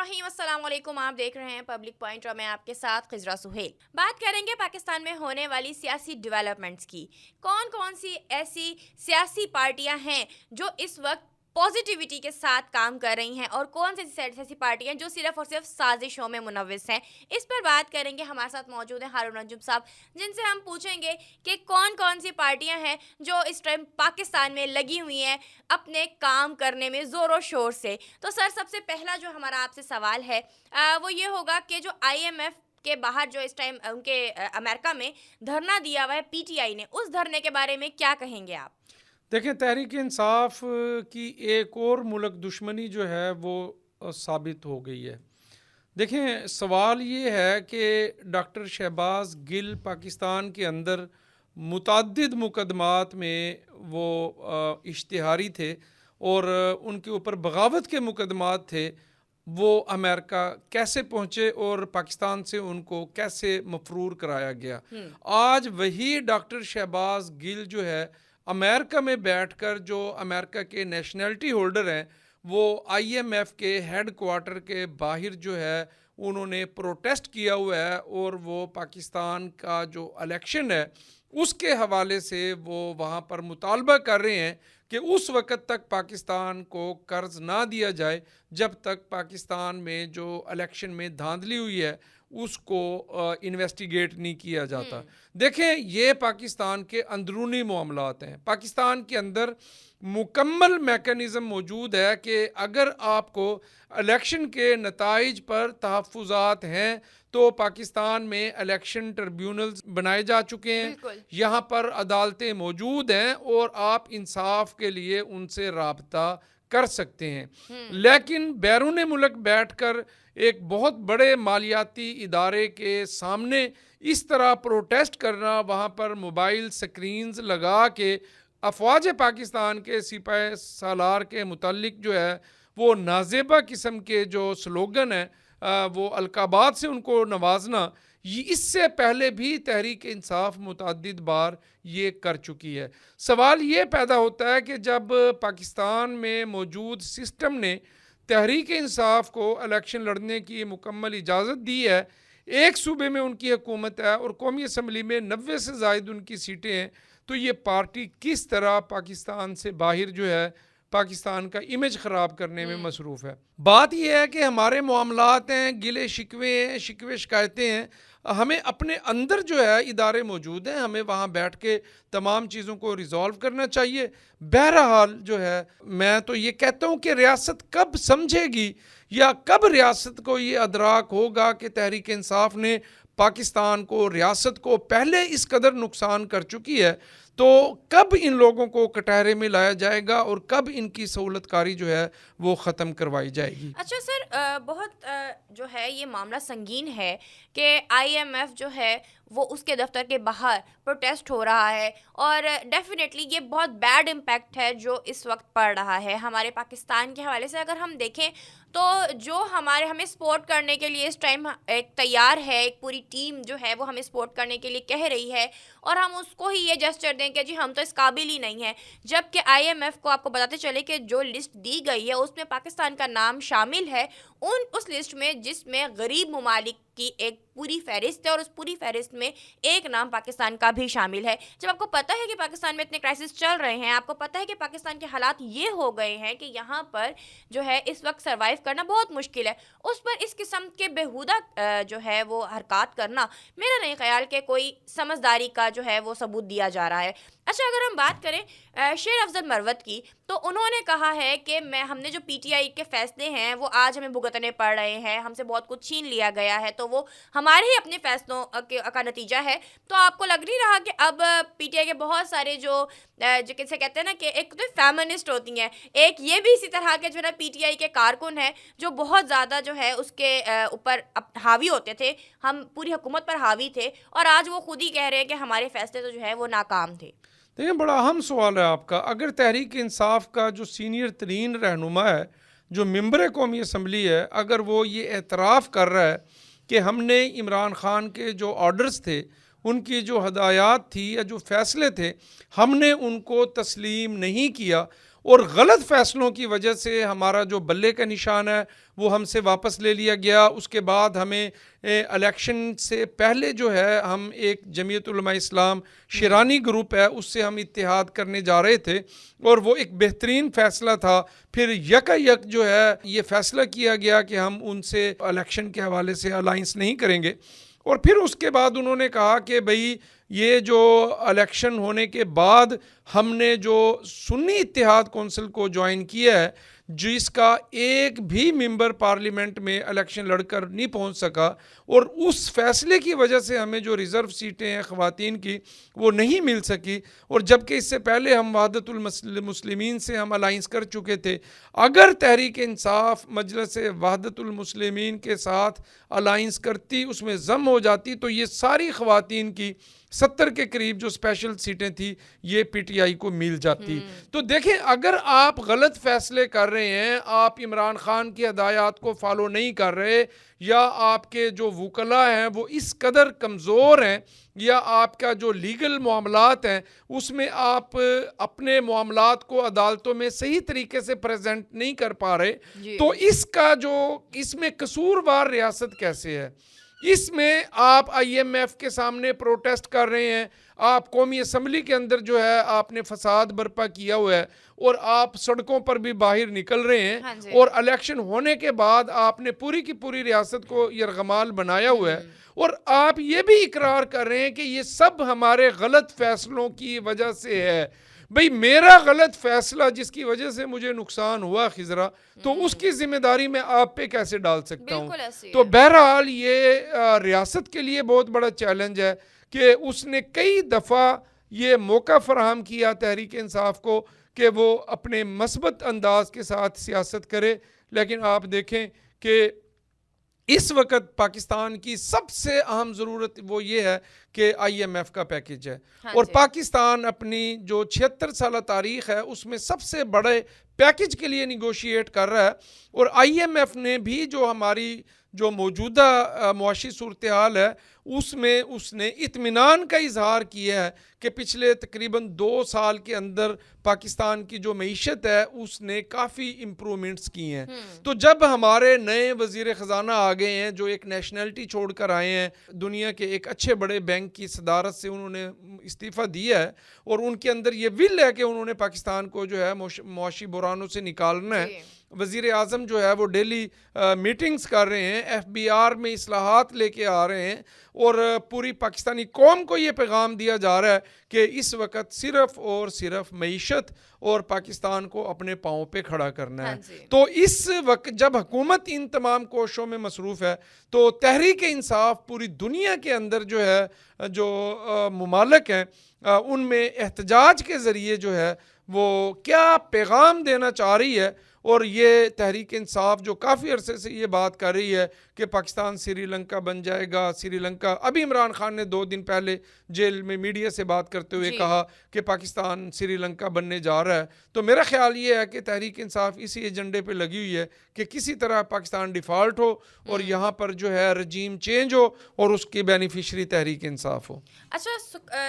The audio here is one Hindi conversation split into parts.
बिस्मिल्लाहिर्रहमानिर्रहीम, अस्सलाम वालेकुम। आप देख रहे हैं पब्लिक पॉइंट और मैं आपके साथ खिजरा सुहेल। बात करेंगे पाकिस्तान में होने वाली सियासी डेवलपमेंट्स की। कौन कौन सी ऐसी सियासी पार्टियां हैं जो इस वक्त पॉजिटिविटी के साथ काम कर रही हैं और कौन सी ऐसी पार्टियां हैं जो सिर्फ और सिर्फ साजिशों में मुनव्विस हैं। इस पर बात करेंगे। हमारे साथ मौजूद हैं हारून अंजुम साहब, जिनसे हम पूछेंगे कि कौन कौन सी पार्टियां हैं जो इस टाइम पाकिस्तान में लगी हुई हैं अपने काम करने में ज़ोरों शोर से। तो सर, सबसे पहला जो हमारा आपसे सवाल है वो ये होगा कि जो आईएमएफ के बाहर जो इस टाइम उनके अमेरिका में धरना दिया हुआ है पीटीआई ने, उस धरने के बारे में क्या कहेंगे आप? देखें, तहरीक इंसाफ की एक और मुल्क दुश्मनी जो है वो साबित हो गई है। देखें, सवाल ये है कि डॉक्टर शहबाज गिल पाकिस्तान के अंदर मुतअद्दिद मुकदमात में वो इश्तिहारी थे और उनके ऊपर बगावत के मुकदमात थे। वो अमेरिका कैसे पहुँचे और पाकिस्तान से उनको कैसे मफरूर कराया गया। आज वही डॉक्टर शहबाज गिल जो है अमेरिका में बैठकर, जो अमेरिका के नेशनलिटी होल्डर हैं, वो आईएमएफ के हेड क्वार्टर के बाहर जो है उन्होंने प्रोटेस्ट किया हुआ है और वो पाकिस्तान का जो इलेक्शन है उसके हवाले से वो वहाँ पर मुतालबा कर रहे हैं कि उस वक़्त तक पाकिस्तान को कर्ज ना दिया जाए जब तक पाकिस्तान में जो इलेक्शन में धांधली हुई है उसको इन्वेस्टिगेट नहीं किया जाता। देखें, ये पाकिस्तान के अंदरूनी मामलात हैं। पाकिस्तान के अंदर मुकम्मल मैकेनिज़्म मौजूद है कि अगर आपको इलेक्शन के नताइज पर तहफ़्फ़ुज़ात हैं तो पाकिस्तान में इलेक्शन ट्रिब्यूनल्स बनाए जा चुके हैं, यहाँ पर अदालतें मौजूद हैं और आप इंसाफ के लिए उनसे राब्ता कर सकते हैं। लेकिन बैरून मुल्क बैठकर एक बहुत बड़े मालियाती इदारे के सामने इस तरह प्रोटेस्ट करना, वहाँ पर मोबाइल स्क्रीन्स लगा के अफवाज पाकिस्तान के सिपाही सालार के मुतालिक जो है वो नाजेबा किस्म के जो स्लोगन है वो अलकाबात से उनको नवाजना, ये इससे पहले भी तहरीक इंसाफ मुतअद्दिद बार ये कर चुकी है। सवाल ये पैदा होता है कि जब पाकिस्तान में मौजूद सिस्टम ने तहरीक इंसाफ को इलेक्शन लड़ने की मुकम्मल इजाज़त दी है, एक सूबे में उनकी हुकूमत है और कौमी असम्बली में 90 से ज़ायद उनकी सीटें हैं, तो ये पार्टी किस तरह पाकिस्तान से बाहर जो है पाकिस्तान का इमेज ख़राब करने में मसरूफ़ है। बात यह है कि हमारे मामलात हैं, गिले शिकवे हैं, शिकवे शिकायतें हैं, हमें अपने अंदर जो है इदारे मौजूद हैं, हमें वहाँ बैठ के तमाम चीज़ों को रिज़ॉल्व करना चाहिए। बहरहाल जो है मैं तो ये कहता हूँ कि रियासत कब समझेगी या कब रियासत को ये अदराक होगा कि तहरीक इंसाफ ने पाकिस्तान को, रियासत को पहले इस कदर नुकसान कर चुकी है, तो कब इन लोगों को कटहरे में लाया जाएगा और कब इनकी सहूलतकारी जो है वो ख़त्म करवाई जाएगी। अच्छा सर, बहुत जो है ये मामला संगीन है कि आईएमएफ जो है वो उसके दफ्तर के बाहर प्रोटेस्ट हो रहा है और डेफिनेटली ये बहुत बैड इम्पैक्ट है जो इस वक्त पड़ रहा है हमारे पाकिस्तान के हवाले से। अगर हम देखें तो जो हमें सपोर्ट करने के लिए इस टाइम एक तैयार है, एक पूरी टीम जो है वो हमें सपोर्ट करने के लिए कह रही है और हम उसको ही ये जेस्चर दें कि जी हम तो इस काबिल ही नहीं है, जबकि आईएमएफ को आपको बताते चले कि जो लिस्ट दी गई है उसमें पाकिस्तान का नाम शामिल है उस लिस्ट में जिसमें गरीब ममालिक की एक पूरी फहरिस्त है और उस पूरी फहरिस्त में एक नाम पाकिस्तान का भी शामिल है। जब आपको पता है कि पाकिस्तान में इतने क्राइसिस चल रहे हैं, आपको पता है कि पाकिस्तान के हालात ये हो गए हैं कि यहाँ पर जो है इस वक्त सर्वाइव करना बहुत मुश्किल है, उस पर इस किस्म के बेहुदा जो है वो हरकत करना मेरा नहीं ख्याल कि कोई समझदारी का जो है वो सबूत दिया जा रहा है। अच्छा, अगर हम बात करें शेर अफजल मरवत की, तो उन्होंने कहा है कि हमने जो पीटीआई के फैसले हैं वो आज हमें भुगतने पड़ रहे हैं, हमसे बहुत कुछ छीन लिया गया है, तो वो हमारे ही अपने फैसलों का नतीजा है। तो आपको लग नहीं रहा कि अब पीटीआई के बहुत सारे जो किसे कहते हैं ना कि एक तो फेमिनिस्ट होती हैं, एक ये भी इसी तरह के जो है ना पीटीआई के कारकुन हैं जो बहुत ज़्यादा जो है उसके ऊपर हावी होते थे, हम पूरी हुकूमत पर हावी थे और आज वो खुद ही कह रहे हैं कि हमारे फैसले तो जो है वो नाकाम थे। देखिए, बड़ा अहम सवाल है आपका। अगर तहरीक इंसाफ का जो सीनियर तरीन रहनुमा है, जो मेंबर कौमी असम्बली है, अगर वो ये एतराफ़ कर रहा है कि हमने इमरान ख़ान के जो ऑर्डर्स थे, उनकी जो हदायत थी या जो फ़ैसले थे, हमने उनको तस्लीम नहीं किया और गलत फैसलों की वजह से हमारा जो बल्ले का निशान है वो हमसे वापस ले लिया गया। उसके बाद हमें इलेक्शन से पहले जो है हम एक जमीयत उलमा इस्लाम शिरानी ग्रुप है उससे हम इत्तेहाद करने जा रहे थे और वो एक बेहतरीन फ़ैसला था। फिर यकायक जो है ये फ़ैसला किया गया कि हम उनसे इलेक्शन के हवाले से अलाइंस नहीं करेंगे। और फिर उसके बाद उन्होंने कहा कि भाई ये जो इलेक्शन होने के बाद हमने जो सुन्नी इत्तेहाद कौंसिल को ज्वाइन किया है जिसका एक भी मेंबर पार्लियामेंट में इलेक्शन लड़कर नहीं पहुंच सका और उस फैसले की वजह से हमें जो रिज़र्व सीटें हैं ख़वातीन की वो नहीं मिल सकी। और जबकि इससे पहले हम वहदतुल मुस्लिमीन से हम अलाइंस कर चुके थे। अगर तहरीक इंसाफ मजलिस वहदतुल मुस्लिमीन के साथ अलाइंस करती उसमें जम हो जाती तो ये सारी ख़वातीन की 70 के करीब जो स्पेशल सीटें थी ये पीटीआई को मिल जाती। तो देखें अगर आप गलत फैसले कर रहे हैं, आप इमरान खान की हदायत को फॉलो नहीं कर रहे या आपके जो वकला हैं वो इस कदर कमज़ोर हैं या आपका जो लीगल मामलात हैं उसमें आप अपने मामलात को अदालतों में सही तरीके से प्रेजेंट नहीं कर पा रहे तो इसका जो इसमें कसूरवार रियासत कैसे है। इसमें आप आईएमएफ के सामने प्रोटेस्ट कर रहे हैं, आप कौमी असम्बली के अंदर जो है आपने फसाद बर्पा किया हुआ है और आप सड़कों पर भी बाहर निकल रहे हैं और इलेक्शन होने के बाद आपने पूरी की पूरी रियासत को यरगमाल बनाया हुआ है और आप ये भी इकरार कर रहे हैं कि ये सब हमारे गलत फैसलों की वजह से है। भाई मेरा गलत फैसला जिसकी वजह से मुझे नुकसान हुआ खिजरा तो उसकी जिम्मेदारी मैं आप पे कैसे डाल सकता हूँ। तो बहरहाल ये रियासत के लिए बहुत बड़ा चैलेंज है कि उसने कई दफ़ा ये मौका फराहम किया तहरीक इंसाफ को कि वो अपने मस्बत अंदाज के साथ सियासत करे, लेकिन आप देखें कि इस वक्त पाकिस्तान की सबसे अहम ज़रूरत वो ये है कि आईएमएफ का पैकेज है और पाकिस्तान अपनी जो 76 साल तारीख़ है उसमें सबसे बड़े पैकेज के लिए निगोशिएट कर रहा है और आईएमएफ ने भी जो हमारी जो मौजूदा मुआशी सूरत हाल है उसमें उसने इत्मीनान का इजहार किया है कि पिछले तकरीबन 2 साल के अंदर पाकिस्तान की जो मईशत है उसने काफ़ी इम्प्रूवमेंट्स की हैं। तो जब हमारे नए वज़ीर ख़जाना आ गए हैं जो एक नेशनलिटी छोड़कर आए हैं, दुनिया के एक अच्छे बड़े बैंक की सदारत से उन्होंने इस्तीफ़ा दिया है और उनके अंदर ये विल है कि उन्होंने पाकिस्तान को जो है मुआशी बुरानों से निकालना है। वज़ीर आज़म जो है वो डेली मीटिंग्स कर रहे हैं, एफबीआर में इस्लाहात लेके आ रहे हैं और पूरी पाकिस्तानी कौम को ये पैगाम दिया जा रहा है कि इस वक्त सिर्फ़ और सिर्फ मईशत और पाकिस्तान को अपने पाँव पे खड़ा करना है। तो इस वक्त जब हुकूमत इन तमाम कोशिशों में मसरूफ़ है तो तहरीक इंसाफ पूरी दुनिया के अंदर जो है जो मुमालिक हैं उनमें एहतजाज के ज़रिए जो है वो क्या पैगाम देना चाह रही है। और ये तहरीक इंसाफ जो काफ़ी अरसे से ये बात कर रही है कि पाकिस्तान श्रीलंका बन जाएगा, श्रीलंका, अभी इमरान खान ने 2 दिन पहले जेल में मीडिया से बात करते हुए कहा कि पाकिस्तान श्रीलंका बनने जा रहा है। तो मेरा ख्याल ये है कि तहरीक इंसाफ इसी एजेंडे पे लगी हुई है कि किसी तरह पाकिस्तान डिफ़ॉल्ट हो और यहाँ पर जो है रजीम चेंज हो और उसकी बेनिफिशरी तहरीक इंसाफ हो। अच्छा,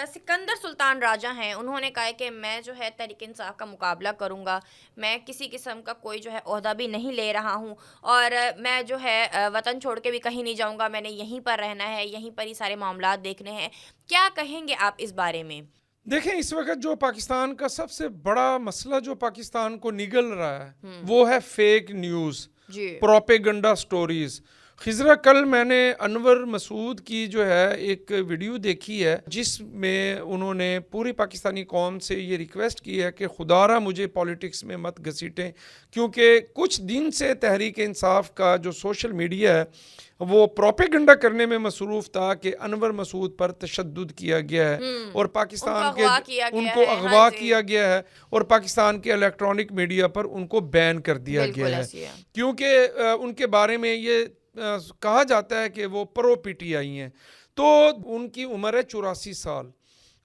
सिकंदर सुल्तान राजा हैं, उन्होंने कहा है कि मैं जो है तहरीक इंसाफ का मुकाबला करूँगा, मैं किसी किस्म का कोई जो है ओहदा भी नहीं ले रहा हूँ और मैं जो है वतन छोड़ के भी कहीं नहीं जाऊँगा, मैंने यहीं पर रहना है, यहीं पर ही सारे मामलात देखने हैं। क्या कहेंगे आप इस बारे में? देखें इस वक्त जो पाकिस्तान का सबसे बड़ा मसला जो पाकिस्तान को निगल रहा है वो है फेक न्यूज़, प्रोपेगेंडा स्टोरीज़। खिजरा कल मैंने अनवर मसूद की जो है एक वीडियो देखी है जिसमें उन्होंने पूरी पाकिस्तानी कौम से ये रिक्वेस्ट की है कि खुदारा मुझे पॉलिटिक्स में मत घसीटें, क्योंकि कुछ दिन से तहरीक इंसाफ का जो सोशल मीडिया है वो प्रोपेगेंडा करने में मसरूफ़ था कि अनवर मसूद पर तशद्दुद किया गया है और पाकिस्तान के उनको अगवा किया गया है और पाकिस्तान के इलेक्ट्रॉनिक मीडिया पर उनको बैन कर दिया गया है, क्योंकि उनके बारे में ये कहा जाता है कि वो प्रो पीटीआई हैं। तो उनकी उम्र है 84 साल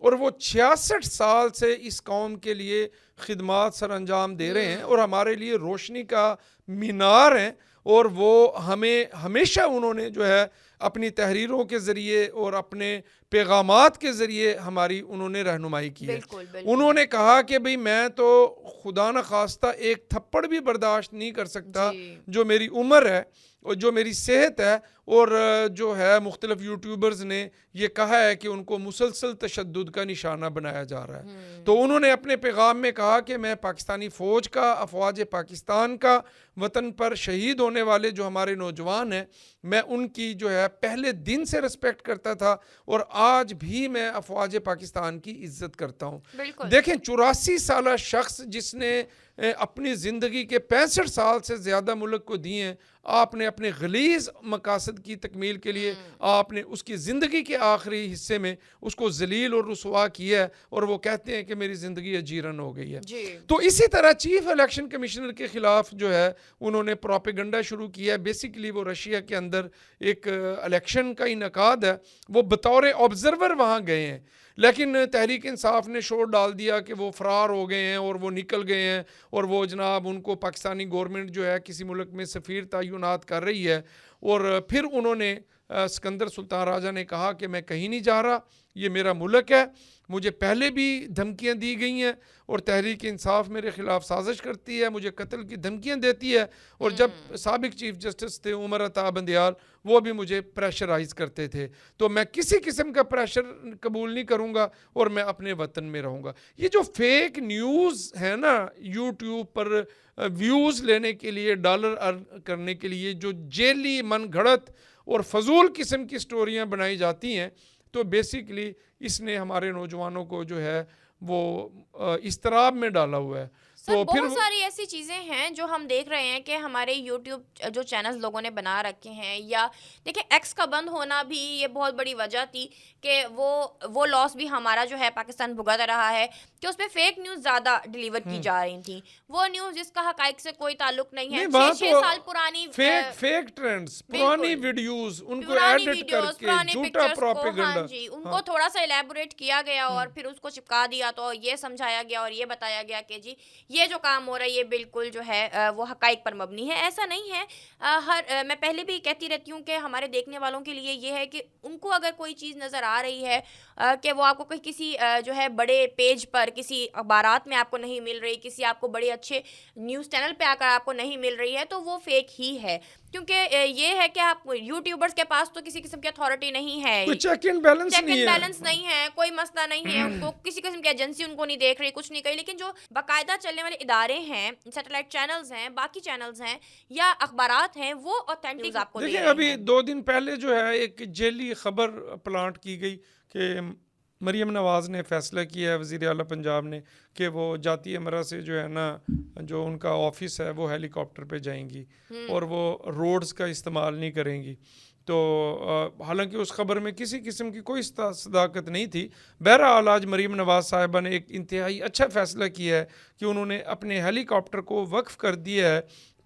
और वो 66 साल से इस कौम के लिए खिदमात सर अंजाम दे रहे हैं और हमारे लिए रोशनी का मीनार हैं, और वो हमें हमेशा उन्होंने जो है अपनी तहरीरों के ज़रिए और अपने पैगामात के ज़रिए हमारी उन्होंने रहनुमाई की है। बिल्कुल बिल्कुल उन्होंने कहा कि भाई मैं तो खुदा न खास्ता एक थप्पड़ भी बर्दाश्त नहीं कर सकता, जी जो मेरी उम्र है और जो मेरी सेहत है, और जो है मुख्तलिफ यूट्यूबर्स ने ये कहा है कि उनको मुसलसल तशद्दुद का निशाना बनाया जा रहा है। तो उन्होंने अपने पैगाम में कहा कि मैं पाकिस्तानी फ़ौज का, अफवाज पाकिस्तान का, वतन पर शहीद होने वाले जो हमारे नौजवान हैं, मैं उनकी जो है पहले दिन से रिस्पेक्ट करता था और आज भी मैं अफवाज पाकिस्तान की इज्जत करता हूँ। बिल्कुल देखें 84 साल शख्स जिसने अपनी ज़िंदगी के 65 साल से ज़्यादा मुल्क को दिए हैं, आपने अपने गलीज़ मकासद की तकमील के लिए आपने उसकी ज़िंदगी के आखिरी हिस्से में उसको जलील और रुसवा किया है, और वो कहते हैं कि मेरी ज़िंदगी अजीरन हो गई है। जी तो इसी तरह चीफ इलेक्शन कमिश्नर के ख़िलाफ़ जो है उन्होंने प्रोपेगेंडा शुरू किया है। बेसिकली वो रशिया के अंदर एक इलेक्शन का इनकाद है, वो बतौर ऑब्ज़र्वर वहाँ गए हैं, लेकिन तहरीक इंसाफ ने शोर डाल दिया कि वो फ़रार हो गए हैं और वो निकल गए हैं, और वो जनाब उनको पाकिस्तानी गवर्नमेंट जो है किसी मुल्क में सफ़ीर तयनात कर रही है। और फिर उन्होंने सिकंदर सुल्तान राजा ने कहा कि मैं कहीं नहीं जा रहा, ये मेरा मुल्क है, मुझे पहले भी धमकियां दी गई हैं और तहरीक इंसाफ मेरे ख़िलाफ़ साजिश करती है, मुझे कत्ल की धमकियां देती है, और जब साबिक चीफ जस्टिस थे उमर अता बंदियाल, वो भी मुझे प्रेशराइज़ करते थे। तो मैं किसी किस्म का प्रेशर कबूल नहीं करूँगा और मैं अपने वतन में रहूँगा। ये जो फेक न्यूज़ है ना, यूट्यूब पर व्यूज़ लेने के लिए, डॉलर अर्न करने के लिए जो जेली मनगढ़ंत और फजूल किस्म की स्टोरियाँ बनाई जाती हैं, तो बेसिकली इसने हमारे नौजवानों को जो है वो इस्तराब में डाला हुआ है। सर तो फिर बहुत सारी ऐसी चीज़ें हैं जो हम देख रहे हैं कि हमारे यूट्यूब जो चैनल्स लोगों ने बना रखे हैं, या देखिए एक्स का बंद होना भी ये बहुत बड़ी वजह थी कि वो लॉस भी हमारा जो है पाकिस्तान भुगत रहा है कि उसमें फेक न्यूज़ ज़्यादा डिलीवर की जा रही थी। वो न्यूज़ जिसका हक़ाइक़ से कोई ताल्लुक नहीं है, नहीं, 6 साल पुरानी फेक ट्रेंड्स, पुरानी वीडियोस, उनको पुरानी एडिट वीडियोस, करके पुराने झूठा पिक्चर्स को, प्रोपेगेंडा। हाँ जी, उनको थोड़ा सा एलैबोरेट किया गया और फिर उसको चिपका दिया, तो ये समझाया गया और ये बताया गया कि जी ये जो काम हो रहा है ये बिल्कुल जो है वो हक़ाइक़ पर मबनी है। ऐसा नहीं है। मैं पहले भी कहती रहती हूँ कि हमारे देखने वालों के लिए ये है कि उनको अगर कोई चीज़ नज़र आ रही है कि वो आपको कहीं किसी जो है बड़े पेज पर, किसी अखबारात में आपको नहीं मिल रही, किसी आपको बड़े अच्छे न्यूज़ चैनल पे आकर आपको नहीं मिल रही है, तो वो फेक ही है। क्योंकि ये है कि आप यूट्यूबर्स के पास तो किसी किस्म की अथॉरिटी नहीं है, कोई चेक एंड बैलेंस चेक नहीं एंड है। बैलेंस नहीं है, कोई मसला नहीं है, उनको किसी किस्म की एजेंसी उनको नहीं देख रही, कुछ नहीं कही। लेकिन जो बाकायदा चलने वाले इदारे हैं, सैटेलाइट चैनल्स हैं, बाकी चैनल्स हैं या अखबारात हैं, वो ऑथेंटिक न्यूज़ आपको दे देखिए रहे अभी हैं। 2 दिन पहले जो है एक जेली खबर प्लांट की गई कि मरीम नवाज़ ने फैसला किया है, वज़ीर आला पंजाब ने, कि वो जाती अमरा से जो है ना, जो उनका ऑफिस है वो हेलीकॉप्टर पे जाएंगी और वो रोड्स का इस्तेमाल नहीं करेंगी। तो हालांकि उस खबर में किसी किस्म की कोई सदाकत नहीं थी। बहरहाल आज मरीम नवाज़ साहिबा ने एक इंतहाई अच्छा फ़ैसला किया है कि उन्होंने अपने हेलीकॉप्टर को वक्फ कर दिया है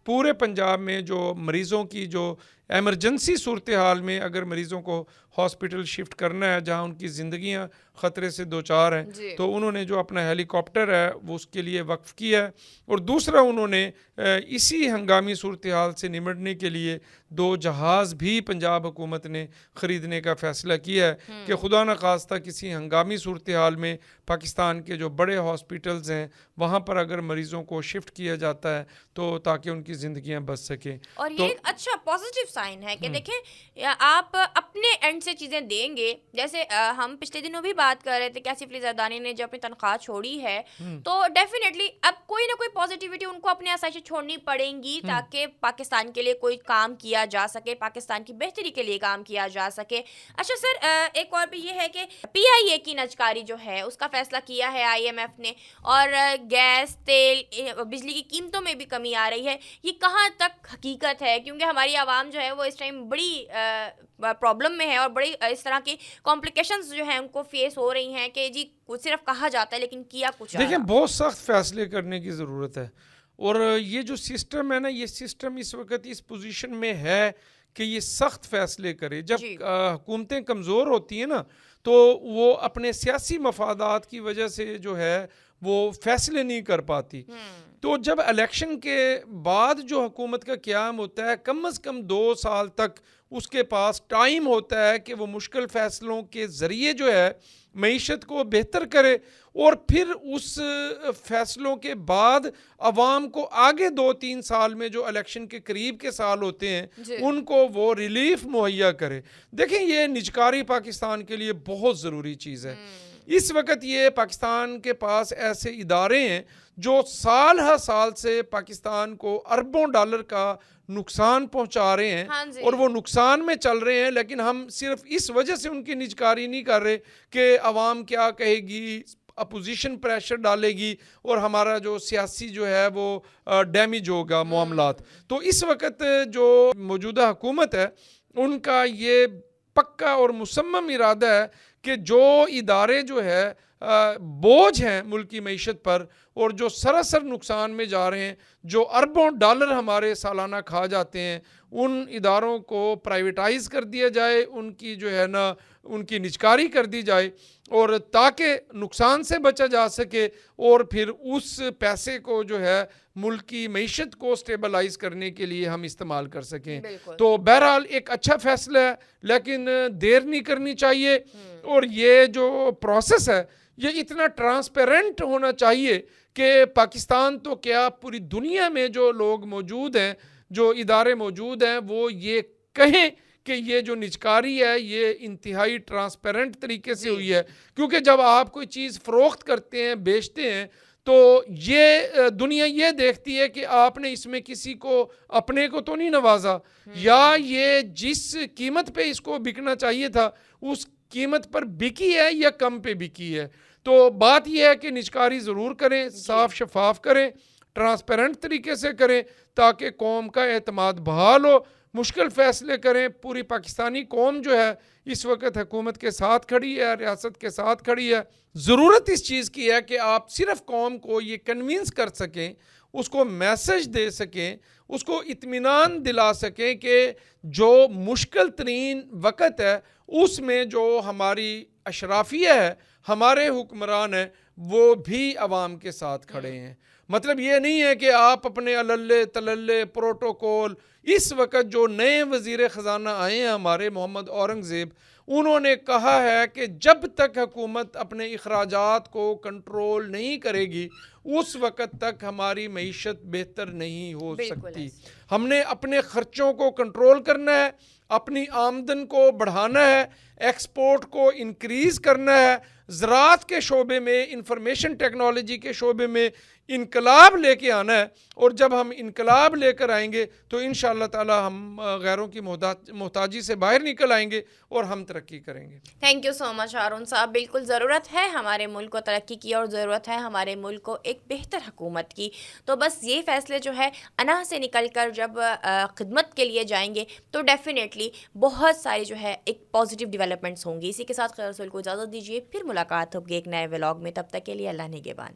पूरे पंजाब में जो मरीज़ों की जो एमरजेंसी सूरत हाल में अगर मरीज़ों को हॉस्पिटल शिफ्ट करना है जहां उनकी ज़िंदगियां ख़तरे से दो चार हैं, तो उन्होंने जो अपना हेलीकॉप्टर है वो उसके लिए वक्फ किया है। और दूसरा उन्होंने इसी हंगामी सूरत हाल से निमटने के लिए 2 जहाज़ भी पंजाब हुकूमत ने ख़रीदने का फ़ैसला किया है कि खुदा न खास्ता किसी हंगामी सूरत हाल में पाकिस्तान के जो बड़े हॉस्पिटल्स हैं वहाँ पर अगर मरीज़ों को शिफ्ट किया जाता है तो ताकि उनकी ज़िंदगियाँ बच सकें। और तो ये एक अच्छा पॉजिटिव साइन है कि देखें आप अपने एंड से चीज़ें देंगे। जैसे हम पिछले दिनों भी बात कर रहे थे कि आसिफ अली जरदारी ने जब अपनी तनख्वाह छोड़ी है तो डेफिनेटली अब कोई ना कोई पॉजिटिविटी उनको अपने आसाइश छोड़नी पड़ेंगी ताकि पाकिस्तान के लिए कोई काम किया जा सके, पाकिस्तान की बेहतरी के लिए काम किया जा सके। अच्छा सर, एक और भी ये है कि PIA की नजकारी जो है उसका फैसला किया है IMF ने, और गैस, तेल, बिजली की कीमतों में भी कमी आ रही है। ये कहाँ तक हकीकत है? क्योंकि हमारी आवाम जो है वो इस टाइम बड़ी प्रॉब्लम में है और बड़ी इस तरह की कॉम्प्लिकेशंस जो हैं उनको फेस हो रही हैं कि जी कुछ सिर्फ कहा जाता है लेकिन किया कुछ देखिए बहुत सख्त फैसले करने की ज़रूरत है। और ये जो सिस्टम है ना, ये सिस्टम इस वक्त इस पोजीशन में है कि ये सख्त फैसले करे। जब हुकूमतें कमज़ोर होती हैं ना तो वो अपने सियासी मफादात की वजह से जो है वो फैसले नहीं कर पाती। तो जब इलेक्शन के बाद जो हुकूमत का क़याम होता है, कम से कम 2 साल तक उसके पास टाइम होता है कि वो मुश्किल फ़ैसलों के ज़रिए जो है मईशत को बेहतर करे, और फिर उस फैसलों के बाद अवाम को आगे 2-3 साल में जो इलेक्शन के करीब के साल होते हैं उनको वो रिलीफ मुहैया करे। देखें, ये निजकारी पाकिस्तान के लिए बहुत ज़रूरी चीज़ है। इस वक्त ये पाकिस्तान के पास ऐसे इदारे हैं जो साल हर साल से पाकिस्तान को अरबों डॉलर का नुकसान पहुंचा रहे हैं। हाँ और वो नुकसान में चल रहे हैं, लेकिन हम सिर्फ इस वजह से उनकी निजकारी नहीं कर रहे कि अवाम क्या कहेगी, अपोजिशन प्रेशर डालेगी और हमारा जो सियासी जो है वो डैमेज होगा मामलात। तो इस वक्त जो मौजूदा हुकूमत है उनका ये पक्का और मुसम्मम इरादा है कि जो इदारे जो है बोझ हैं मुल्क की मईशत पर और जो सरासर नुकसान में जा रहे हैं, जो अरबों डॉलर हमारे सालाना खा जाते हैं, उन इदारों को प्राइवेटाइज़ कर दिया जाए, उनकी जो है ना उनकी निजकारी कर दी जाए, और ताकि नुकसान से बचा जा सके और फिर उस पैसे को जो है मुल्क की मईशत को स्टेबलाइज करने के लिए हम इस्तेमाल कर सकें। तो बहरहाल एक अच्छा फैसला है, लेकिन देर नहीं करनी चाहिए। और ये जो प्रोसेस है ये इतना ट्रांसपेरेंट होना चाहिए कि पाकिस्तान तो क्या पूरी दुनिया में जो लोग मौजूद हैं, जो इदारे मौजूद हैं, वो ये कहें कि ये जो निजकारी है ये इंतहाई ट्रांसपेरेंट तरीके से हुई है। क्योंकि जब आप कोई चीज़ फ़रोख्त करते हैं, बेचते हैं, तो ये दुनिया ये देखती है कि आपने इसमें किसी को अपने को तो नहीं नवाजा, या ये जिस कीमत पे इसको बिकना चाहिए था उस कीमत पर बिकी है या कम पे बिकी है। तो बात यह है कि निजकारी ज़रूर करें, साफ शफाफ करें, ट्रांसपेरेंट तरीके से करें, ताकि कौम का एतमाद बहाल हो। मुश्किल फ़ैसले करें। पूरी पाकिस्तानी कौम जो है इस वक्त हुकूमत के साथ खड़ी है, रियासत के साथ खड़ी है। ज़रूरत इस चीज़ की है कि आप सिर्फ कौम को ये कन्विंस कर सकें, उसको मैसेज दे सकें, उसको इत्मीनान दिला सकें कि जो मुश्किल तरीन वक़्त है उसमें जो हमारी अशराफिया है, हमारे हुक्मरान हैं, वो भी अवाम के साथ खड़े हैं। मतलब ये नहीं है कि आप अपने अलल्ले तलल्ले प्रोटोकॉल, इस वक्त जो नए वज़ीर ख़जाना आए हैं हमारे मोहम्मद औरंगज़ेब, उन्होंने कहा है कि जब तक हुकूमत अपने अखराजात को कंट्रोल नहीं करेगी उस वक़्त तक हमारी मईशत बेहतर नहीं हो सकती। हमने अपने ख़र्चों को कंट्रोल करना है, अपनी आमदन को बढ़ाना है, एक्सपोर्ट को इंक्रीज़ करना है, ज़राअत के शोबे में, इंफॉर्मेशन टेक्नोलॉजी के शोबे में इनकलाब लेके आना है। और जब हम इनकलाब लेकर आएंगे तो इंशाअल्लाह ताला हम गैरों की मोहताजी से बाहर निकल आएंगे और हम तरक्की करेंगे। थैंक यू सो मच हारून साहब। बिल्कुल ज़रूरत है हमारे मुल्क को तरक्की की और ज़रूरत है हमारे मुल्क को एक बेहतर हुकूमत की। तो बस ये फ़ैसले जो है अना से निकल कर जब खिदमत के लिए जाएंगे तो डेफ़िनेटली बहुत सारी जो है एक पॉजिटिव डेवलपमेंट्स होंगी। इसी के साथ खैर रसूल को इजाज़त दीजिए, फिर मुलाकात होगी एक नए व्लॉग में। तब तक के लिए अल्लाह निगहबान।